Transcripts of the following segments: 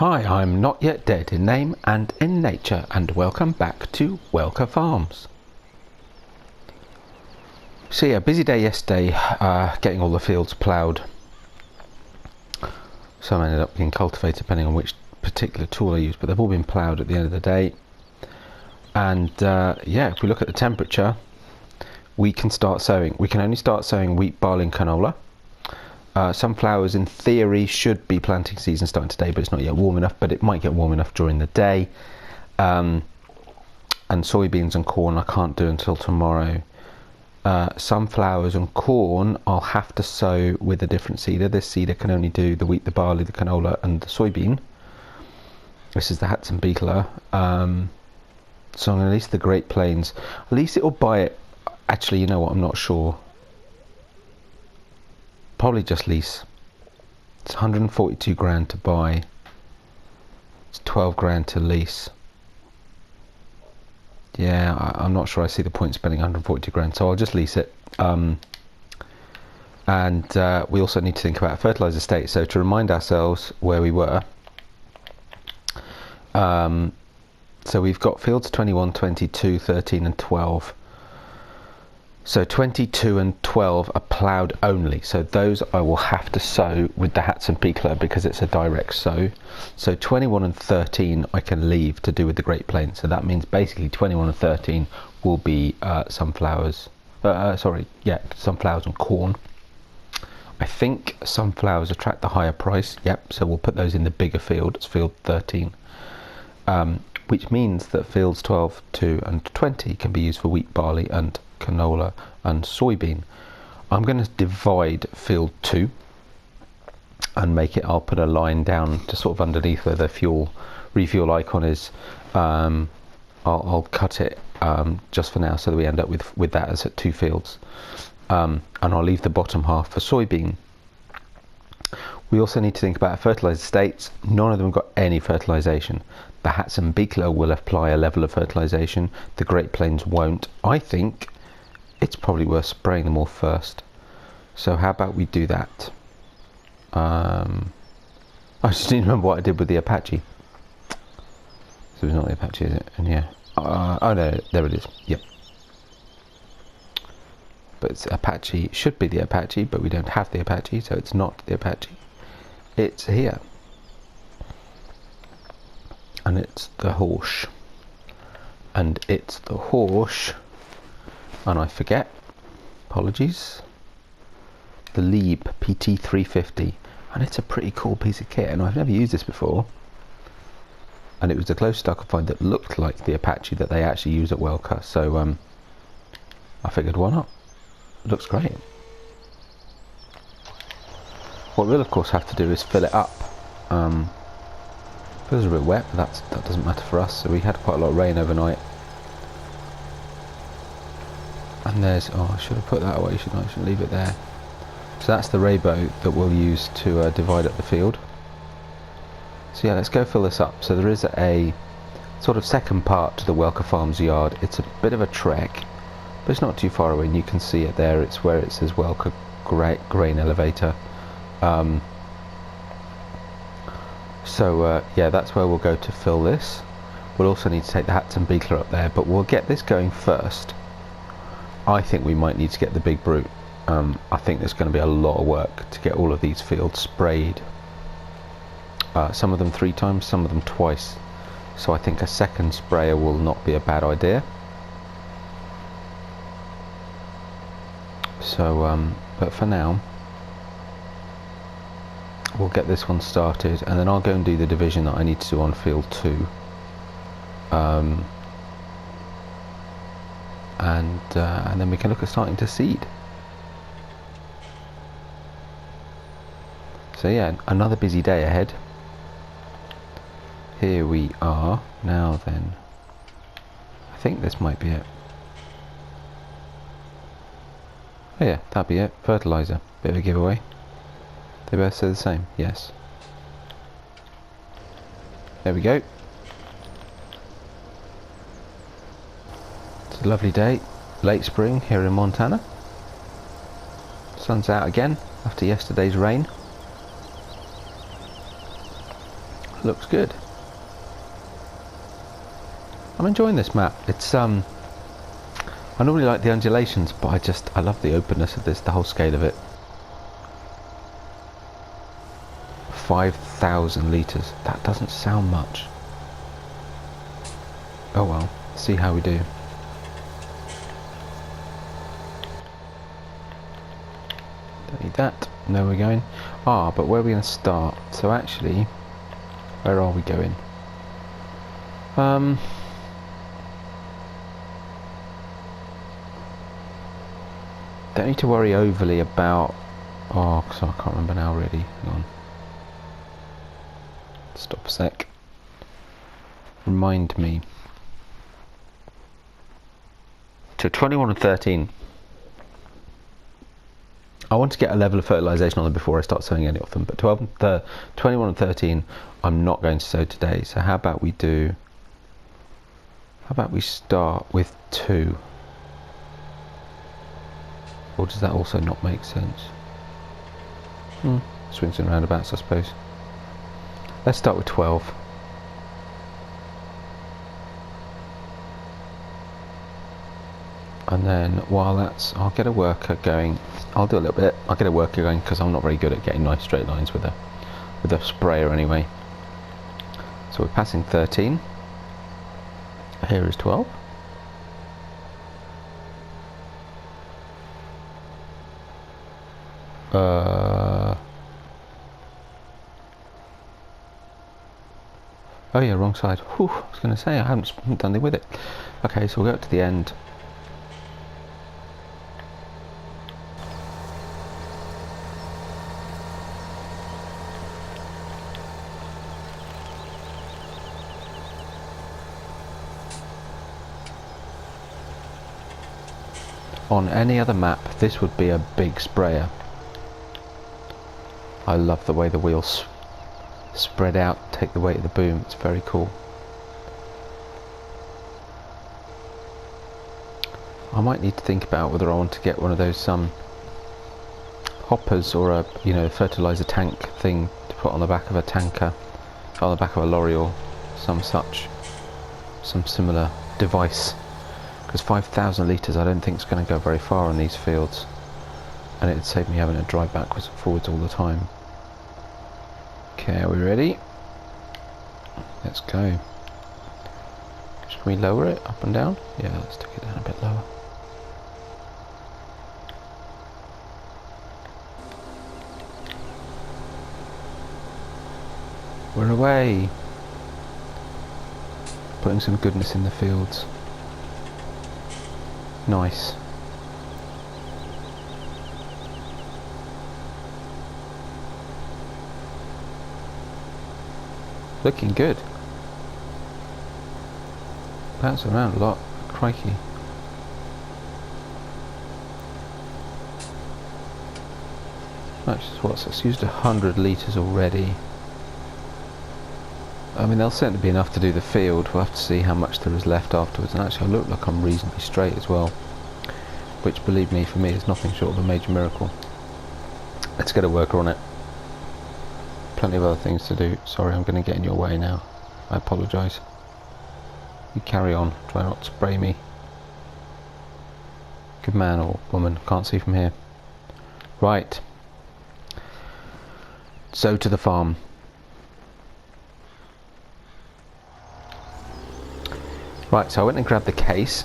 Hi, I'm not yet dead in name and in nature, and welcome back to Welker Farms. So yeah, busy day yesterday, getting all the fields ploughed. Some ended up being cultivated depending on which particular tool I used, but they've all been ploughed at the end of the day. And yeah, if we look at the temperature, we can start sowing. We can only start sowing wheat, barley and canola. Sunflowers in theory should be planting season starting today, but it's not yet warm enough, but it might get warm enough during the day. And soybeans and corn I can't do until tomorrow. Sunflowers and corn I'll have to sow with a different seeder. This seeder can only do the wheat, the barley, the canola and the soybean. This is the Hatzenbichler. So I'm going to lease the Great Plains. At least it'll buy it. Actually, you know what, I'm not sure. Probably just lease. It's 142 grand to buy. It's 12 grand to lease. Yeah, I'm not sure I see the point spending 142 grand, so I'll just lease it. And we also need to think about fertiliser estate. So to remind ourselves where we were, so we've got fields 21, 22, 13 and 12. So 22 and 12 are ploughed only, so those I will have to sow with the Hatzenbichler because it's a direct sow. So 21 and 13 I can leave to do with the Great Plains, so that means basically 21 and 13 will be sunflowers and corn. I think sunflowers attract the higher price, yep, so we'll put those in the bigger field, it's field 13. Which means that fields 12, 2 and 20 can be used for wheat, barley and canola and soybean. I'm going to divide field 2 and make it, I'll put a line down to sort of underneath where the refuel icon is. I'll cut it just for now so that we end up with that as at 2 fields. And I'll leave the bottom half for soybean. We also need to think about fertiliser states. None of them got any fertilisation. The Hatzenbichler will apply a level of fertilisation. The Great Plains won't. I think it's probably worth spraying them all first. So how about we do that? I just need to remember what I did with the Apache. So it's not the Apache, is it? And yeah. Oh no, there it is. Yep. But it's Apache. Should be the Apache, but we don't have the Apache, so it's not the Apache. It's here. And it's the Horsch. And it's the Horsch. And I forget. Apologies. The Leeb PT350. And it's a pretty cool piece of kit. And I've never used this before. And it was the closest I could find that looked like the Apache that they actually use at Welker. So I figured, why not? It looks great. What we'll of course have to do is fill it up. Feels a bit wet, but that doesn't matter for us. So we had quite a lot of rain overnight. And there's, oh, I should have put that away, shouldn't I? I should leave it there. So that's the Rabaud that we'll use to divide up the field. So yeah, let's go fill this up. So there is a sort of second part to the Welker Farms yard. It's a bit of a trek, but it's not too far away, and you can see it there. It's where it says Welker Grain Elevator. So yeah, that's where we'll go to fill this. We'll also need to take the Hatzenbichler up there, but we'll get this going first. I think we might need to get the big brute. I think there's going to be a lot of work to get all of these fields sprayed. Some of them 3 times, some of them twice. So I think a second sprayer will not be a bad idea. So, but for now, we'll get this one started, and then I'll go and do the division that I need to do on field 2. And then we can look at starting to seed. So yeah, another busy day ahead. Here we are. Now then, I think this might be it. Oh yeah, that'd be it. Fertiliser. Bit of a giveaway. They both say the same. Yes. There we go. It's a lovely day. Late spring here in Montana. Sun's out again after yesterday's rain. looks good. I'm enjoying this map. It's I normally like the undulations, but I love the openness of this, the whole scale of it. 5,000 litres. That doesn't sound much. Oh well, see how we do. Don't need that. No, we're going. Ah, but where are we going to start? So actually, where are we going? Don't need to worry overly about... Oh, because I can't remember now really. Hang on. Stop a sec. Remind me. So 21 and 13. I want to get a level of fertilisation on them before I start sowing any of them. But 21 and 13, I'm not going to sow today. So how about we do... How about we start with 2? Or does that also not make sense? Swings and roundabouts, I suppose. Let's start with 12. And then while that's... I'll get a worker going. I'll do a little bit. I'll get a worker going because I'm not very good at getting nice straight lines with a sprayer anyway. So we're passing 13. Here is 12. Oh yeah, wrong side. Whew, I was going to say I haven't done anything with it. Okay, so we'll go up to the end. On any other map, this would be a big sprayer. I love the way the wheels spread out, take the weight of the boom. It's very cool. I might need to think about whether I want to get one of those hoppers or a fertilizer tank thing to put on the back of a tanker, on the back of a lorry or some similar device. Because 5,000 litres I don't think is going to go very far on these fields, and it'd save me having to drive backwards and forwards all the time. Okay, are we ready? Let's go. Should we lower it up and down? Yeah, let's take it down a bit lower. We're away. Putting some goodness in the fields. Nice. Looking good. Bounce around a lot. Crikey. It's used 100 litres already. I mean, they'll certainly be enough to do the field. We'll have to see how much there is left afterwards. And actually I look like I'm reasonably straight as well, which, believe me, for me is nothing short of a major miracle. Let's get a worker on it. Plenty of other things to do. Sorry, I'm going to get in your way now. I apologise. You carry on. Try not to spray me. Good man or woman. Can't see from here. Right. So to the farm. Right, so I went and grabbed the case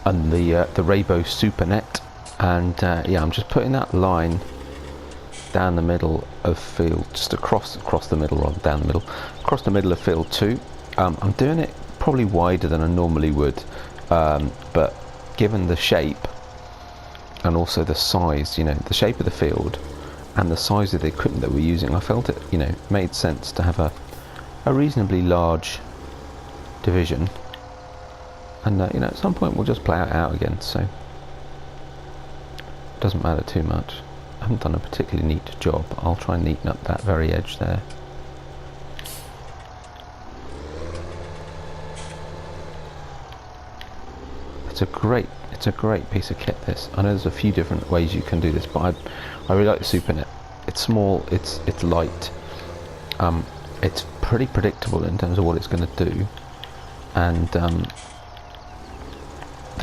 and the Rabaud SUPERNET, and yeah, I'm just putting that line down the middle of field, just across the middle, rather down the middle, across the middle of field 2. I'm doing it probably wider than I normally would, but given the shape and also the size, the shape of the field and the size of the equipment that we're using, I felt it, made sense to have a reasonably large division, and at some point we'll just play it out again, so it doesn't matter too much. I haven't done a particularly neat job. I'll try and neaten up that very edge there. It's a great piece of kit, this. I know there's a few different ways you can do this, but I really like the SUPERNET. It's small, it's light, it's pretty predictable in terms of what it's going to do, and the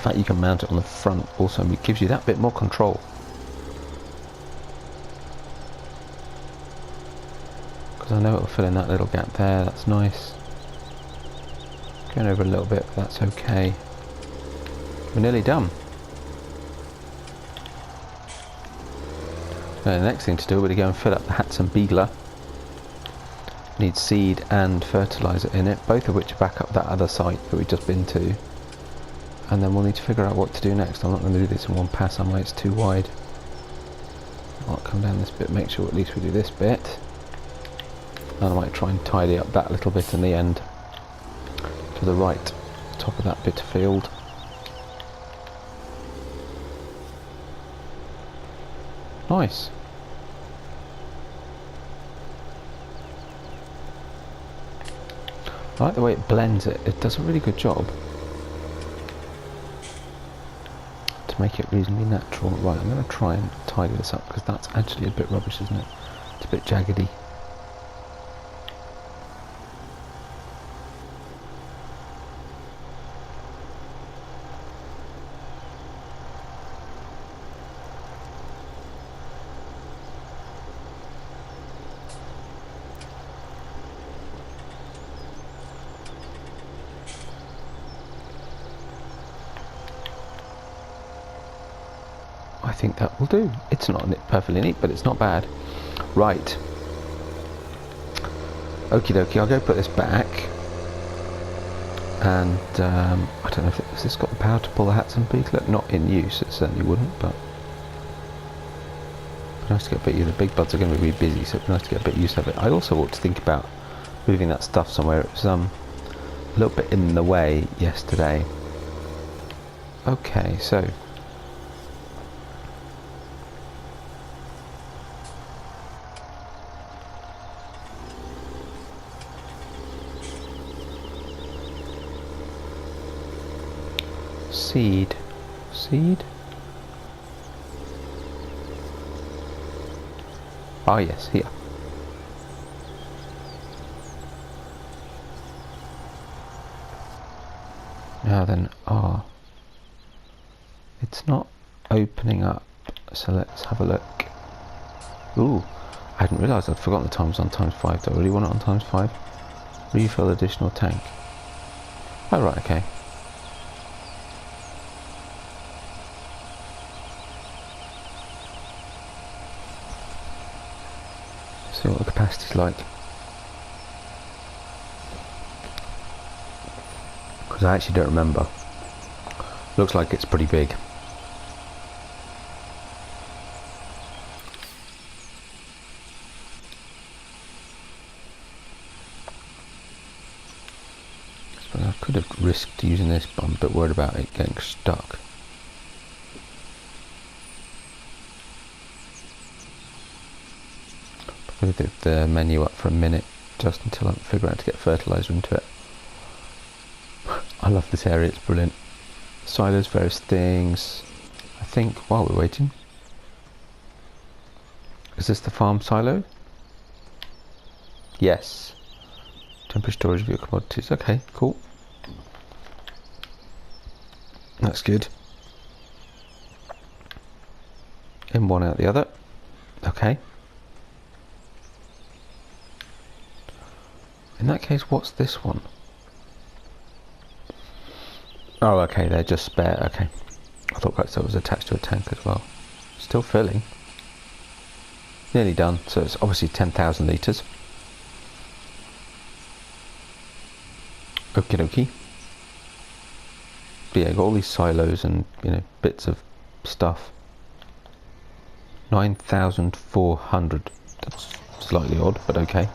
fact you can mount it on the front also gives you that bit more control. Because I know it'll fill in that little gap there. That's nice. Going over a little bit, but that's okay. We're nearly done. Now the next thing to do, we're going to go and fill up the Hatzenbichler. Need seed and fertiliser in it, both of which are back up that other site that we've just been to. And then we'll need to figure out what to do next. I'm not going to do this in one pass, I might, it's too wide. I'll come down this bit, make sure at least we do this bit. And I might try and tidy up that little bit in the end. To the right, top of that bit of field. Nice. I like the way it blends it. It does a really good job to make it reasonably natural. Right, I'm going to try and tidy this up because that's actually a bit rubbish, isn't it? It's a bit jaggedy. I think that will do. It's not perfectly neat, but it's not bad. Right. Okie dokie, I'll go put this back. And I don't know if has this got the power to pull the Hatzenbichler? Not in use, it certainly wouldn't, but nice to get a bit of the big buds are going to be busy, so it'd be nice to get a bit used to it. I also ought to think about moving that stuff somewhere. It was a little bit in the way yesterday. Okay, so seed. Ah yes, here. Now then, it's not opening up, so let's have a look. Ooh, I hadn't realised I'd forgotten the times on ×5. Do I really want it on ×5? Refill additional tank. Oh right, okay. See what the capacity's like. Because I actually don't remember. Looks like it's pretty big. I could have risked using this, but I'm a bit worried about it getting stuck. I'm going to leave the menu up for a minute just until I figure out how to get fertiliser into it. I love this area, it's brilliant. Silos, various things. I think while we're waiting, is this the farm silo? Yes. Temporary storage of your commodities. Okay, cool. That's good. In one, out the other. Okay. In that case, what's this one? Oh, okay, they're just spare. Okay. I thought perhaps that was attached to a tank as well. Still filling. Nearly done. So it's obviously 10,000 litres. Okie dokie. But yeah, got all these silos and, you know, bits of stuff. 9,400. That's slightly odd, but okay.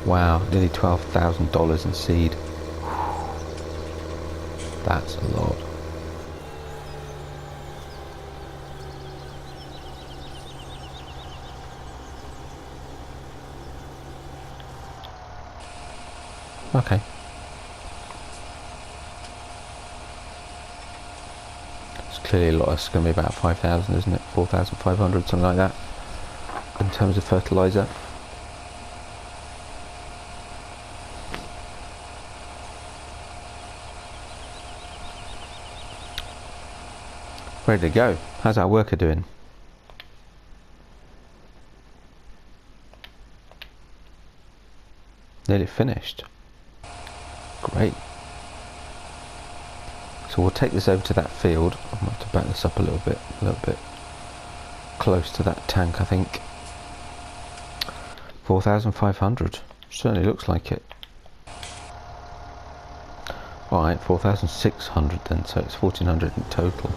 Wow, nearly $12,000 in seed. That's a lot. Okay. It's clearly a lot. It's going to be about 5,000, isn't it? 4,500, something like that, in terms of fertiliser. Ready to go. How's our worker doing? Nearly finished. Great. So we'll take this over to that field. I might have to back this up a little bit close to that tank, I think. 4,500. Certainly looks like it. Alright, 4,600 then, so it's 1,400 in total.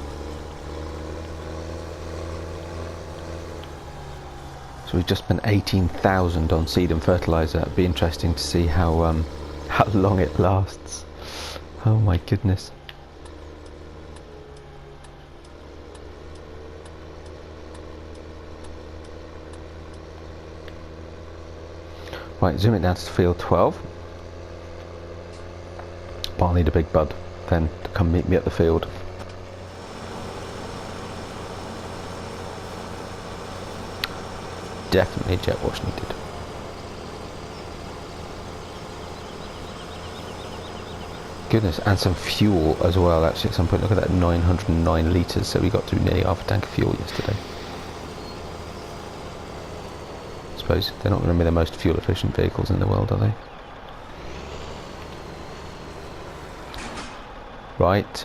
So we've just spent 18,000 on seed and fertiliser. It'd be interesting to see how long it lasts. Oh my goodness. Right, zoom it down to field 12. But I'll need a big bud then to come meet me at the field. Definitely jet wash needed. Goodness, and some fuel as well actually at some point. Look at that, 909 litres, so we got through nearly half a tank of fuel yesterday. I suppose they're not going to be the most fuel efficient vehicles in the world, are they? Right.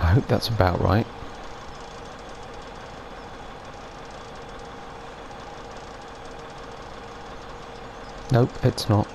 I hope that's about right. Nope, it's not.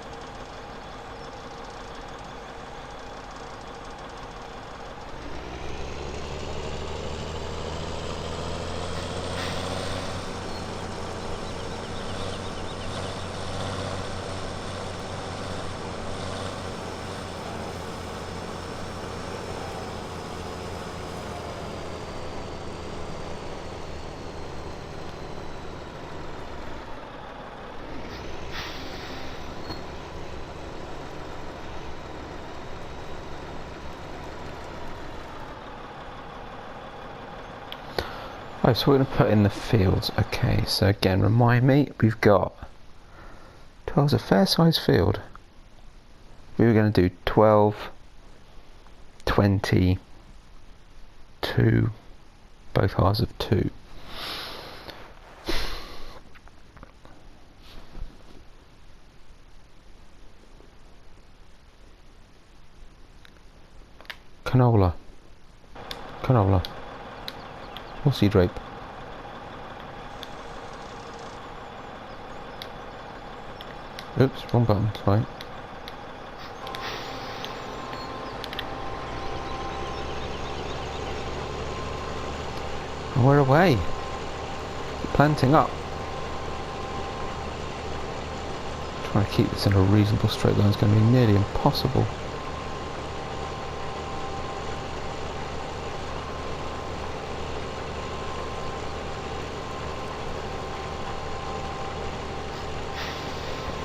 Oh, so we're going to put in the fields. Okay, so again, remind me, we've got 12's a fair size field. We were going to do 12, 20, 2, both halves of 2. Canola. Canola. Or seed rape. Oops, wrong button, sorry. And we're away. Planting up. Trying to keep this in a reasonable straight line is going to be nearly impossible.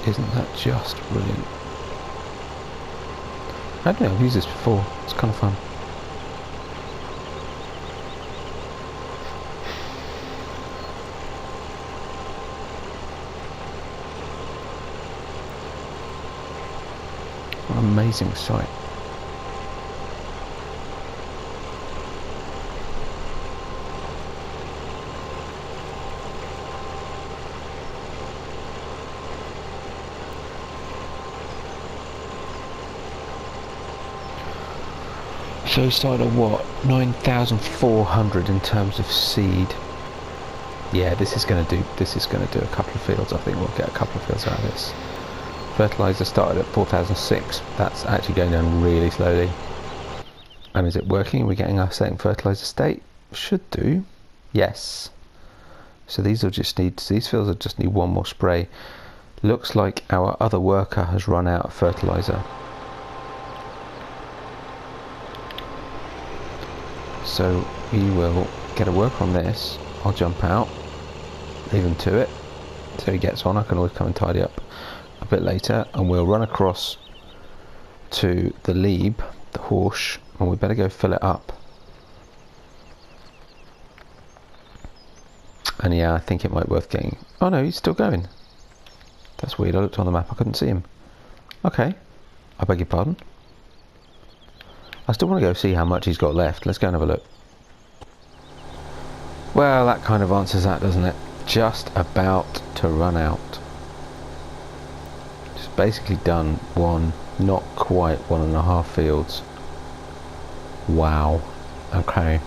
Isn't that just brilliant? I don't know, I've used this before, it's kind of fun. What an amazing sight. So we started at what? 9,400 in terms of seed. Yeah, this is going to do a couple of fields. I think we'll get a couple of fields out of this. Fertilizer started at 4,006. That's actually going down really slowly. And is it working? We're getting our setting fertilizer state. Should do. Yes. So these fields will just need one more spray. Looks like our other worker has run out of fertilizer. So we will get a worker on this. I'll jump out, leave him to it, so he gets on. I can always come and tidy up a bit later, and we'll run across to the Leeb, the Horsch, and we better go fill it up. And yeah, I think it might be worth getting... Oh no, he's still going. That's weird, I looked on the map, I couldn't see him. Okay, I beg your pardon. I still want to go see how much he's got left. Let's go and have a look. Well, that kind of answers that, doesn't it? Just about to run out. Just basically done one, not quite 1.5 fields. Wow. Okay.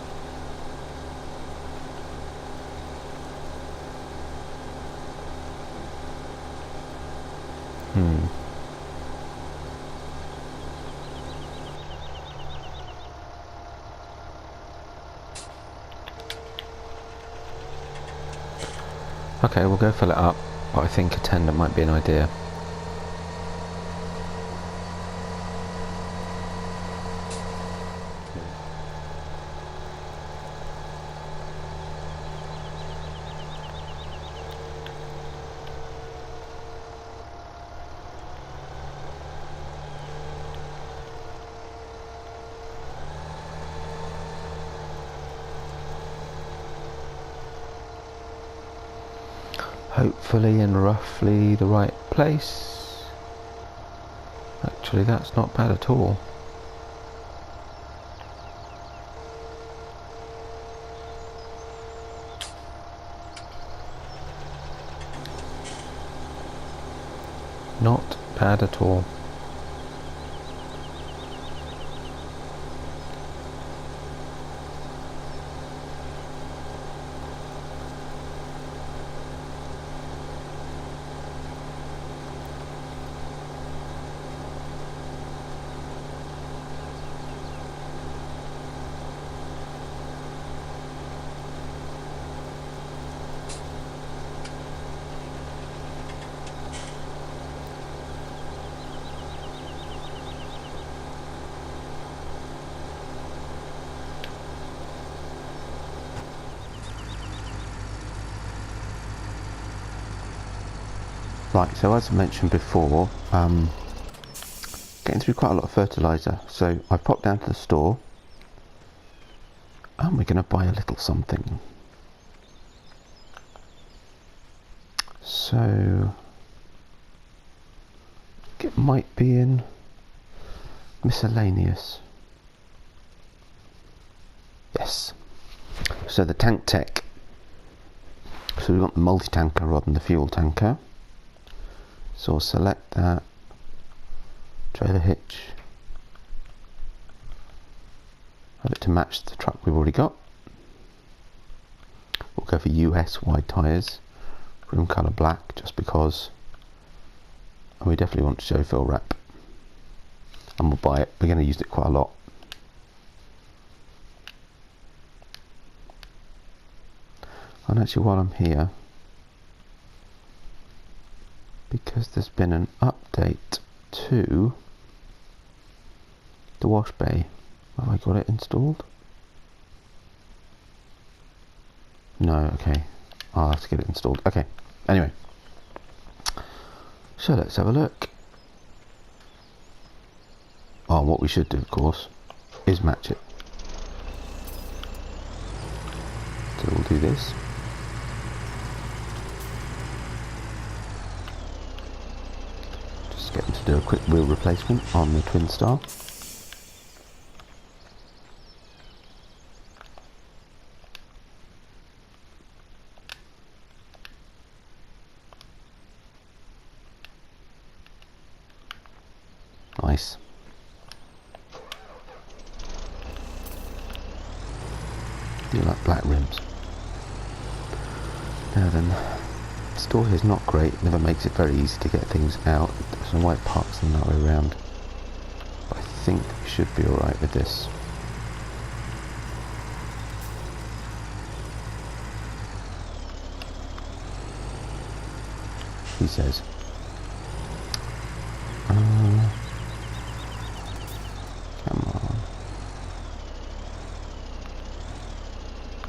Okay, we'll go fill it up, but I think a tender might be an idea. Hopefully in roughly the right place. Actually, that's not bad at all. Not bad at all. Right, so as I mentioned before, getting through quite a lot of fertiliser, so I've popped down to the store and we're going to buy a little something. So it might be in miscellaneous. Yes. So the tank tech. So we've got the multi-tanker rather than the fuel tanker. So we'll select that. Trailer hitch. Have it to match the truck we've already got. We'll go for US wide tyres. Room colour black, just because. And we definitely want to show fill wrap. And we'll buy it. We're going to use it quite a lot. And actually, while I'm here, because there's been an update to the wash bay. Have I got it installed? No, okay. I'll have to get it installed. Okay, anyway. So let's have a look. Oh, what we should do, of course, is match it. So we'll do this. Just getting to do a quick wheel replacement on the Twin Star. Nice. You like black rims. Now then, the store here is not great, never makes it very easy to get things out. There's some white parts and that way around. But I think we should be alright with this. he says. Come on.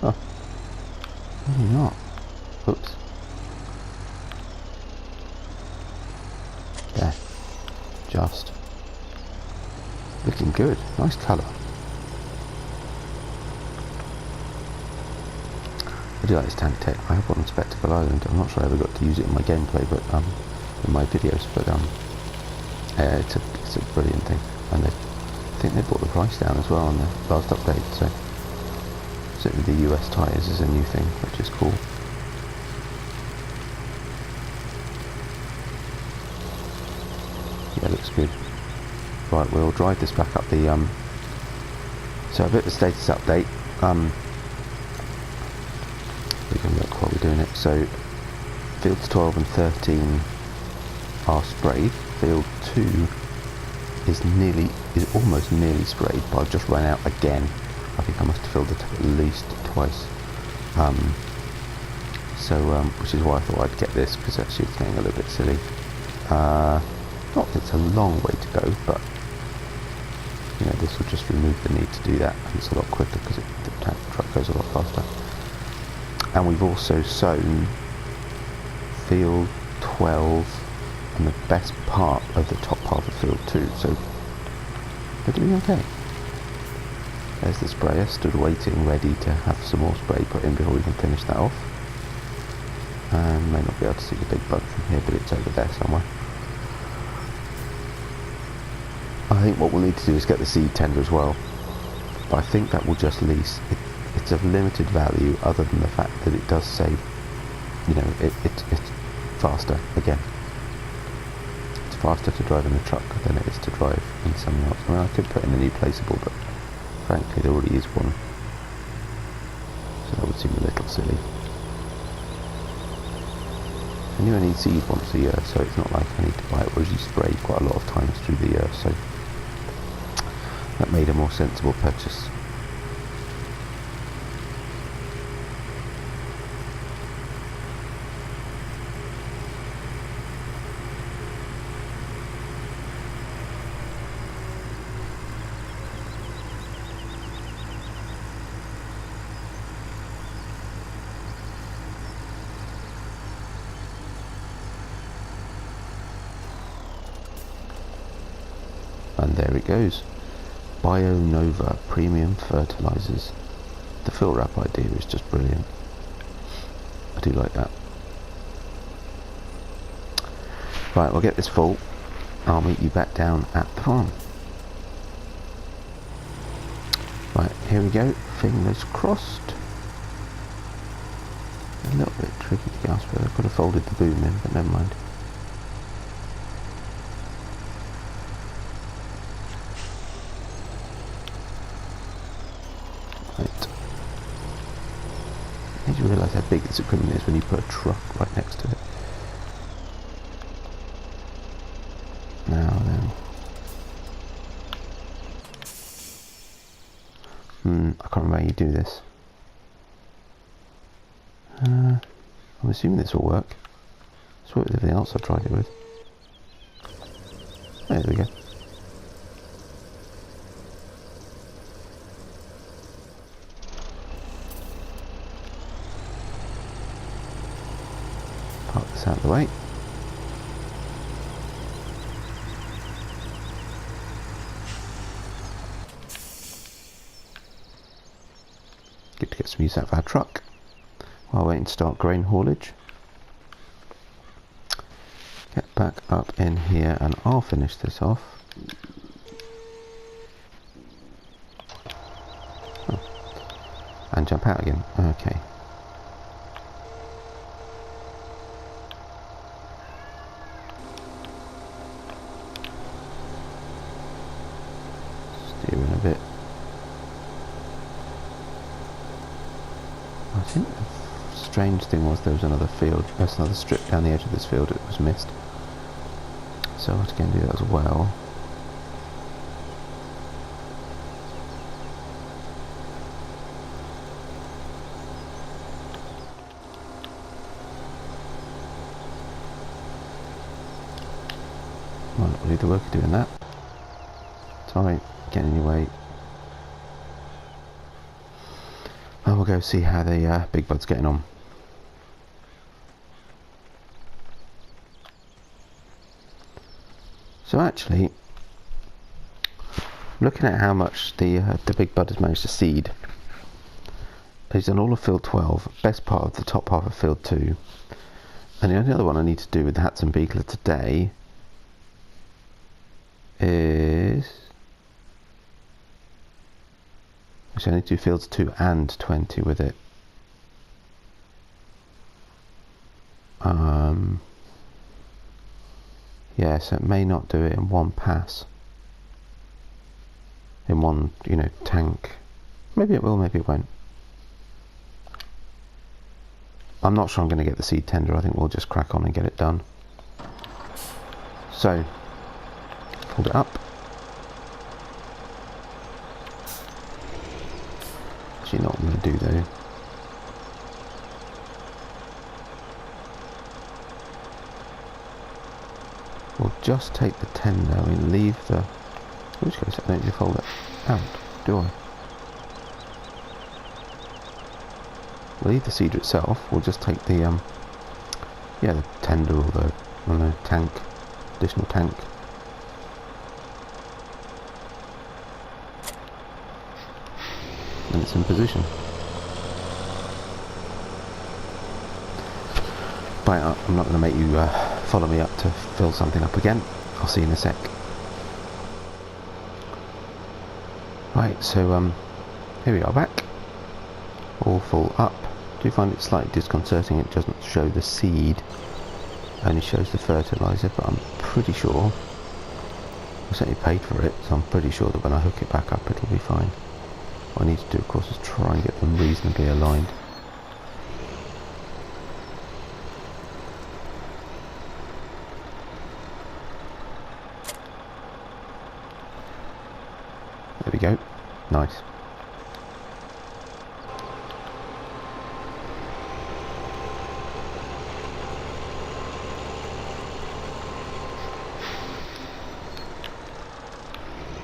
Oh, maybe not. Oops. There. Just. Looking good. Nice colour. I do like this tank tech. I have one on Spectacle Island. I'm not sure I ever got to use it in my gameplay, but in my videos. But yeah, it's a brilliant thing, and I think they brought the price down as well on the last update. So certainly the US tyres is a new thing, which is cool. Yeah, looks good. Right, we'll drive this back up the so a bit of a status update. We can look while we're doing it. So fields 12 and 13 are sprayed. Field 2 is almost nearly sprayed, but I've just run out again. I think I must have filled it up at least twice. Which is why I thought I'd get this, because actually it's getting a little bit silly. Not that it's a long way to go, but you know, this will just remove the need to do that, and it's a lot quicker because the truck goes a lot faster. And we've also sown field 12 and the best part of the top half of field 2, so we're doing okay. There's the sprayer, stood waiting, ready to have some more spray put in before we can finish that off. And may not be able to see the big bug from here, but it's over there somewhere. I think what we'll need to do is get the seed tender as well, but I think that will just lease. It's of limited value, other than the fact that it does save, you know, it's faster again. It's faster to drive in the truck than it is to drive in something else. I mean, I could put in a new placeable, but frankly there already is one, so that would seem a little silly. And you only need seed once a year, so it's not like I need to buy it, whereas you spray quite a lot of times through the year, so that made a more sensible purchase. And there it goes. BioNova Premium Fertilisers. The fill wrap idea is just brilliant. I do like that. Right, we'll get this full. I'll meet you back down at the farm. Right, here we go. Fingers crossed. A little bit tricky to gas, but I could have folded the boom in, but never mind. You realise how big this equipment is when you put a truck right next to it. Now then. I can't remember how you do this. I'm assuming this will work. It's worked with everything else I've tried it with. There we go. Park this out of the way. Good to get some use out of our truck while waiting to start grain haulage. Get back up in here and I'll finish this off. Oh. And jump out again. Okay. Steering a bit. I think the strange thing was there was another field, there's another strip down the edge of this field that was missed. So I'll have to go and do that as well. Right, we'll leave the worker doing that. Sorry, getting in your way. And we'll go see how the big bud's getting on. So actually, looking at how much the big bud has managed to seed, he's done all of field 12, best part of the top half of field 2, and the only other one I need to do with the Hatzenbichler today is, which I need to do fields 2 and 20 with it. Yeah, so it may not do it in one pass, in one, you know, tank. Maybe it will, maybe it won't. I'm not sure I'm going to get the seed tender. I think we'll just crack on and get it done. So, hold it up. Actually, not what I'm going to do though. We'll just take the tender. I mean, leave the. In which case, I don't need to fold it out, do I? We'll leave the seeder itself. We'll just take the yeah, the tender or the, I don't know, tank, additional tank. And it's in position. Right, I'm not going to make you follow me up to fill something up again. I'll see you in a sec. Right, so here we are back. All full up. Do you find it slightly disconcerting? It doesn't show the seed, only shows the fertiliser, but I'm pretty sure, I certainly paid for it, so I'm pretty sure that when I hook it back up it'll be fine. What I need to do, of course, is try and get them reasonably aligned. There we go. Nice.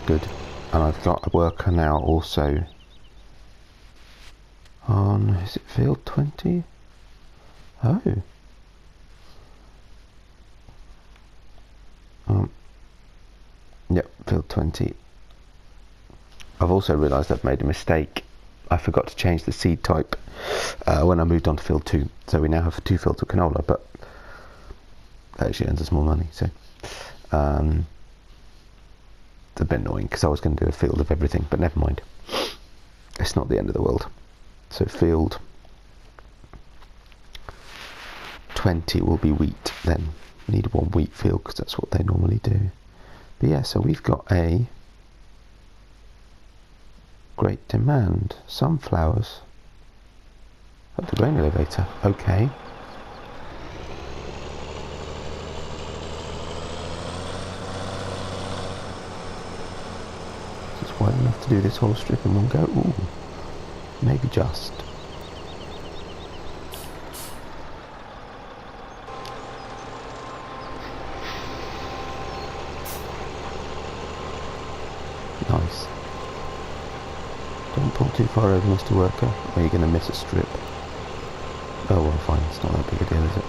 Good. And I've got a worker now also on, is it field 20? Oh. Yep, field 20. I've also realised I've made a mistake. I forgot to change the seed type when I moved on to field 2. So we now have 2 fields of canola, but that actually earns us more money. So it's a bit annoying because I was going to do a field of everything, but never mind. It's not the end of the world. So field 20 will be wheat then. We need one wheat field because that's what they normally do. But yeah, so we've got a great demand. Sunflowers at the grain elevator. Okay. Just wide enough to do this whole strip in one go. Ooh, maybe just. Nice. Don't pull too far over, Mr. Worker, or you're going to miss a strip. Oh well, fine, it's not that big a deal, is it?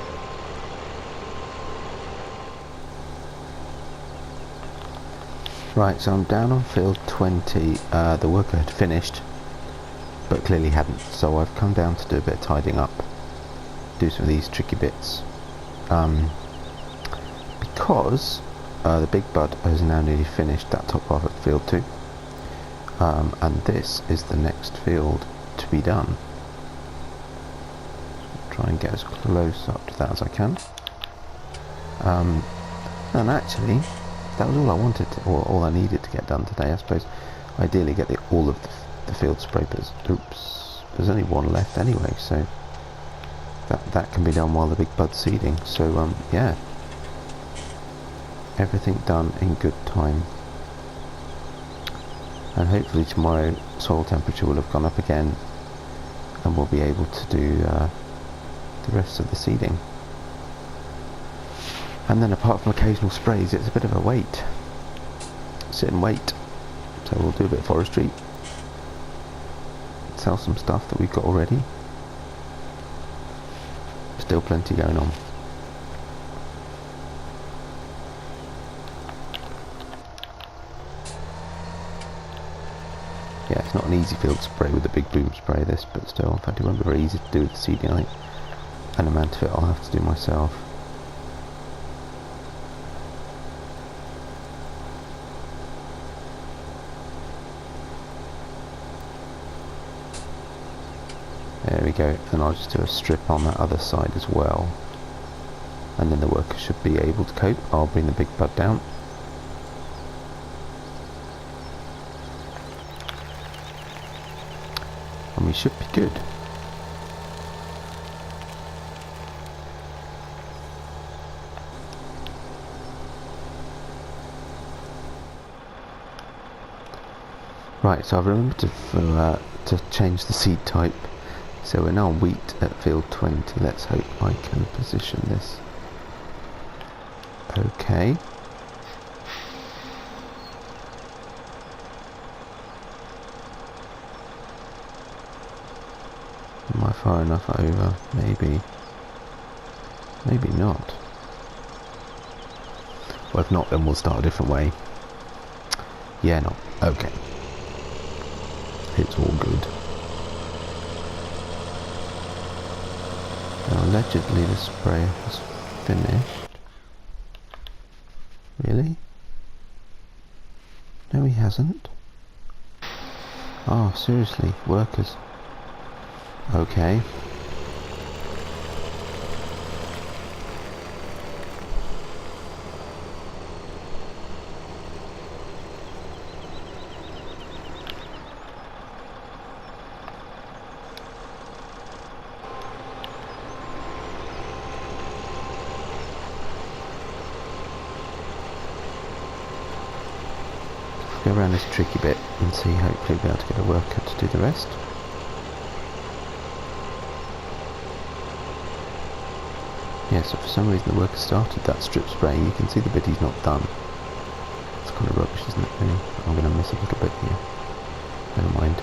Right, so I'm down on field 20. The worker had finished, but clearly hadn't, so I've come down to do a bit of tidying up, do some of these tricky bits. Because the big bud has now nearly finished that top half of field 2. And this is the next field to be done. Try and get as close up to that as I can. And actually, that was all I wanted, or all I needed to get done today, I suppose. Ideally get all of the field scrapers. Oops, there's only one left anyway, so that can be done while the big bud's seeding. So yeah, everything done in good time. And hopefully tomorrow soil temperature will have gone up again and we'll be able to do the rest of the seeding. And then apart from occasional sprays, it's a bit of a wait. Sit and wait. So we'll do a bit of forestry. Sell some stuff that we've got already. Still plenty going on. Yeah, it's not an easy field to spray with the big boom spray this, but still, in fact it won't be very easy to do with the seeding, I think. And the amount of it I'll have to do myself. There we go, and I'll just do a strip on that other side as well. And then the worker should be able to cope. I'll bring the big bud down. And we should be good. Right, so I've remembered to change the seed type. So we're now on wheat at field 20. Let's hope I can position this. Okay. Am I far enough over? Maybe. Maybe not. Well, if not, then we'll start a different way. Yeah, no. Okay. It's all good. Now, allegedly the spray has finished. Really? No, he hasn't. Oh, seriously, workers. Okay. Go around this tricky bit and see, hopefully we'll be able to get a worker to do the rest. Yeah, so for some reason the worker started that strip spraying. You can see the bit he's not done. It's kind of rubbish, isn't it, really? I'm going to miss a little bit here. Never mind.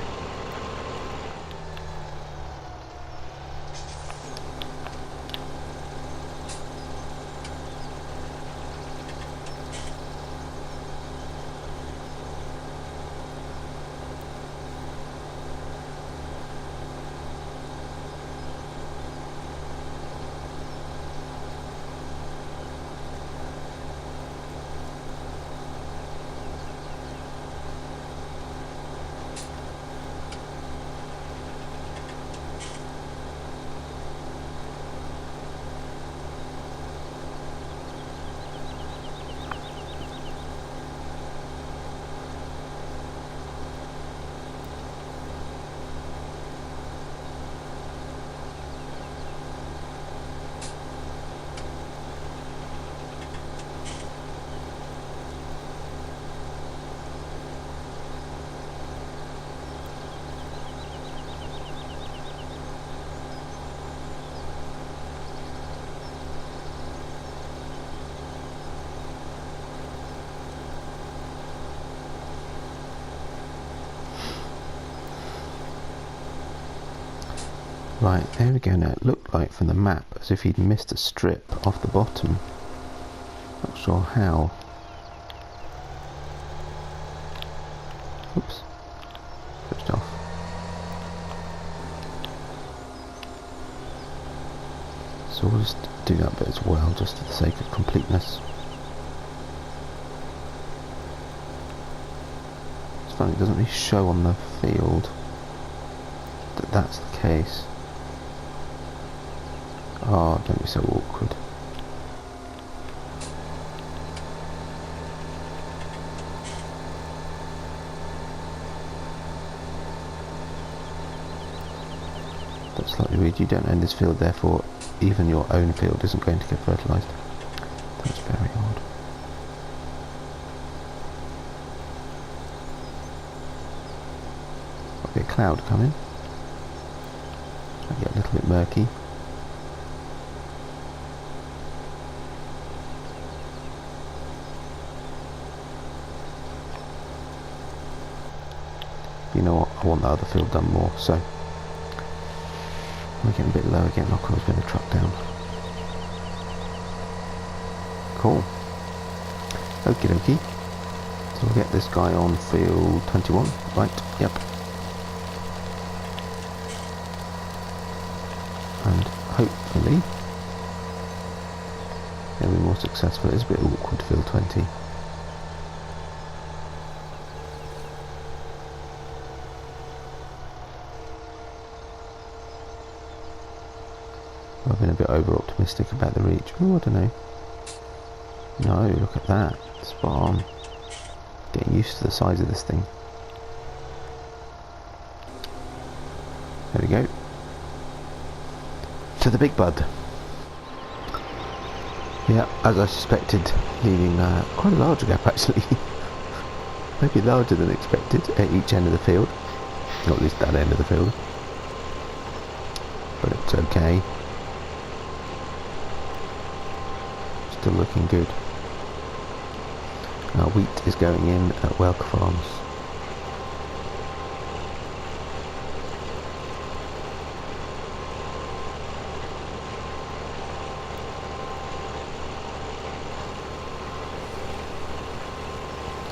Right, there we go now. It looked like from the map as if he'd missed a strip off the bottom. Not sure how. Oops. Switched off. So we'll just do that bit as well, just for the sake of completeness. It's funny, it doesn't really show on the field that that's the case. Oh, don't be so awkward. That's slightly weird. You don't own this field, therefore even your own field isn't going to get fertilised. That's very odd. Might be a cloud coming. Might get a little bit murky. you know what, I want the other field done more, so we're getting a bit low again. I'll close the truck down. Cool. Okie dokie. So we'll get this guy on field 21, right? Yep. And hopefully it'll be more successful. It's a bit awkward, field 20. I've been a bit over optimistic about the reach. Oh, I don't know. No, look at that. Spot on. Getting used to the size of this thing. There we go. To the big bud. Yeah, as I suspected, leaving quite a large gap actually. Maybe larger than expected at each end of the field. Not at least that end of the field. But it's okay. Still looking good. Our wheat is going in at Welker Farms.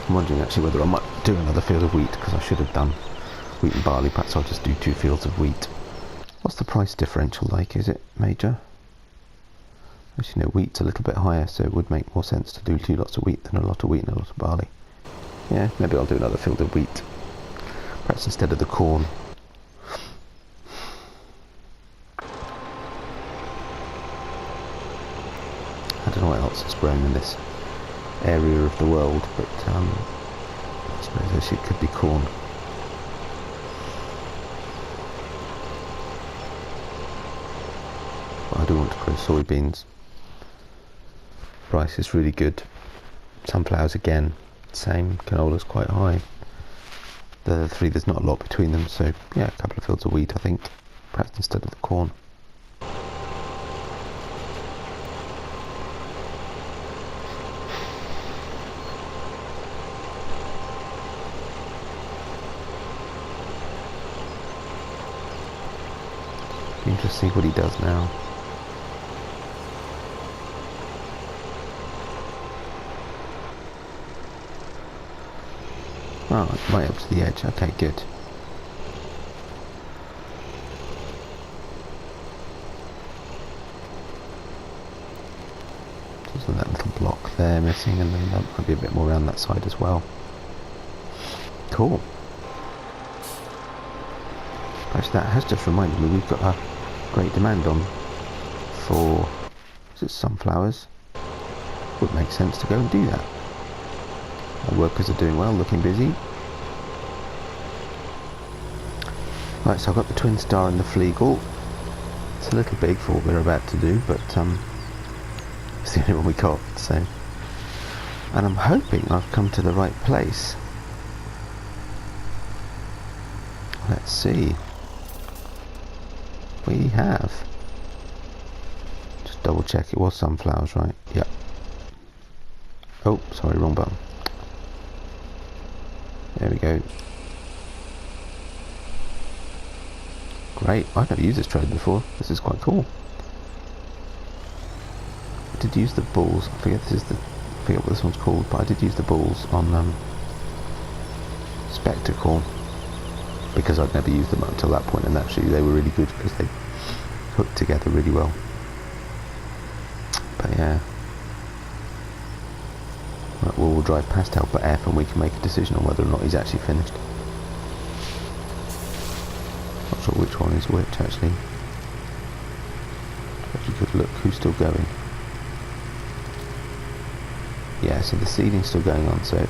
I'm wondering actually whether I might do another field of wheat, because I should have done wheat and barley. Perhaps I'll just do 2 fields of wheat. What's the price differential like? Is it major? As you know, wheat's a little bit higher, so it would make more sense to do 2 lots of wheat than a lot of wheat and a lot of barley. Yeah, maybe I'll do another field of wheat. Perhaps instead of the corn. I don't know what else is grown in this area of the world, but I suppose it could be corn. But I do want to grow soybeans. Rice is really good. Sunflowers again, same. Canola's quite high. The 3, there's not a lot between them, so yeah, a couple of fields of wheat I think, perhaps instead of the corn. Interesting what he does now. Oh, right up to the edge. Okay, good. Just that little block there missing, and then that might be a bit more around that side as well. Cool. Actually, that has just reminded me we've got a great demand on for, is it sunflowers? Would make sense to go and do that. Our workers are doing well, looking busy. Right, so I've got the twin star and the fleagle. It's a little big for what we're about to do, but it's the only one we got, so. And I'm hoping I've come to the right place. Let's see. We have. Just double check, it was sunflowers, right? Yep. Oh, sorry, wrong button. There we go. Great, I've never used this trade before. This is quite cool. I did use the balls. I forget what this one's called, but I did use the balls on Spectacle, because I'd never used them up until that point, and actually they were really good because they hooked together really well. But yeah. Right, we'll drive past Helper F and we can make a decision on whether or not he's actually finished. Not sure which one is which actually. But you could look who's still going. Yeah, so the seeding's still going on, so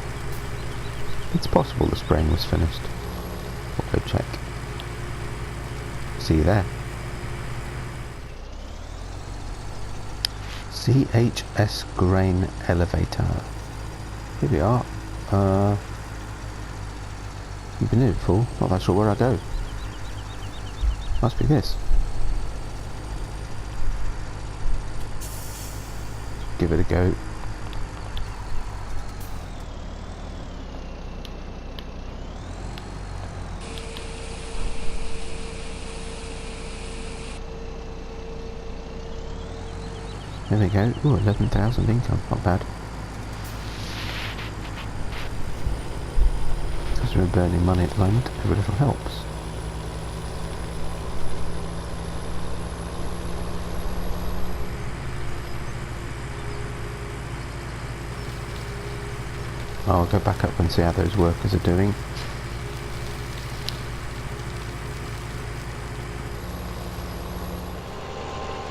it's possible the spraying was finished. We'll go check. See you there. CHS Grain Elevator. Here we are. You've been here before. Not that sure where I go. Must be this. Give it a go. There we go. Ooh, 11,000 income. Not bad. Because we're burning money at the moment, every little helps. I'll go back up and see how those workers are doing.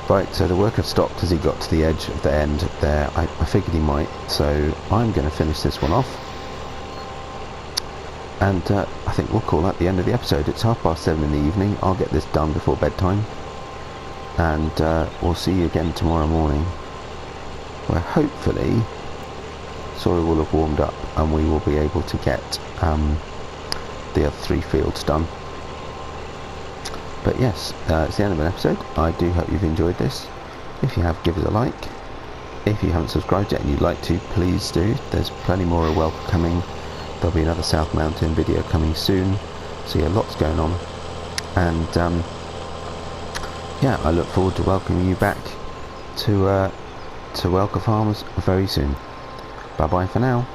Right, so the worker stopped as he got to the edge of the end there. I figured he might, so I'm going to finish this one off. And I think we'll call that the end of the episode. It's 7:30 in the evening. I'll get this done before bedtime. And we'll see you again tomorrow morning, where hopefully soil will have warmed up and we will be able to get the other 3 fields done. But yes, it's the end of an episode. I do hope you've enjoyed this. If you have, give us a like. If you haven't subscribed yet and you'd like to, please do. There's plenty more of Welker coming. There'll be another South Mountain video coming soon. So yeah, lots going on. And yeah, I look forward to welcoming you back to Welker Farms very soon. Bye bye for now.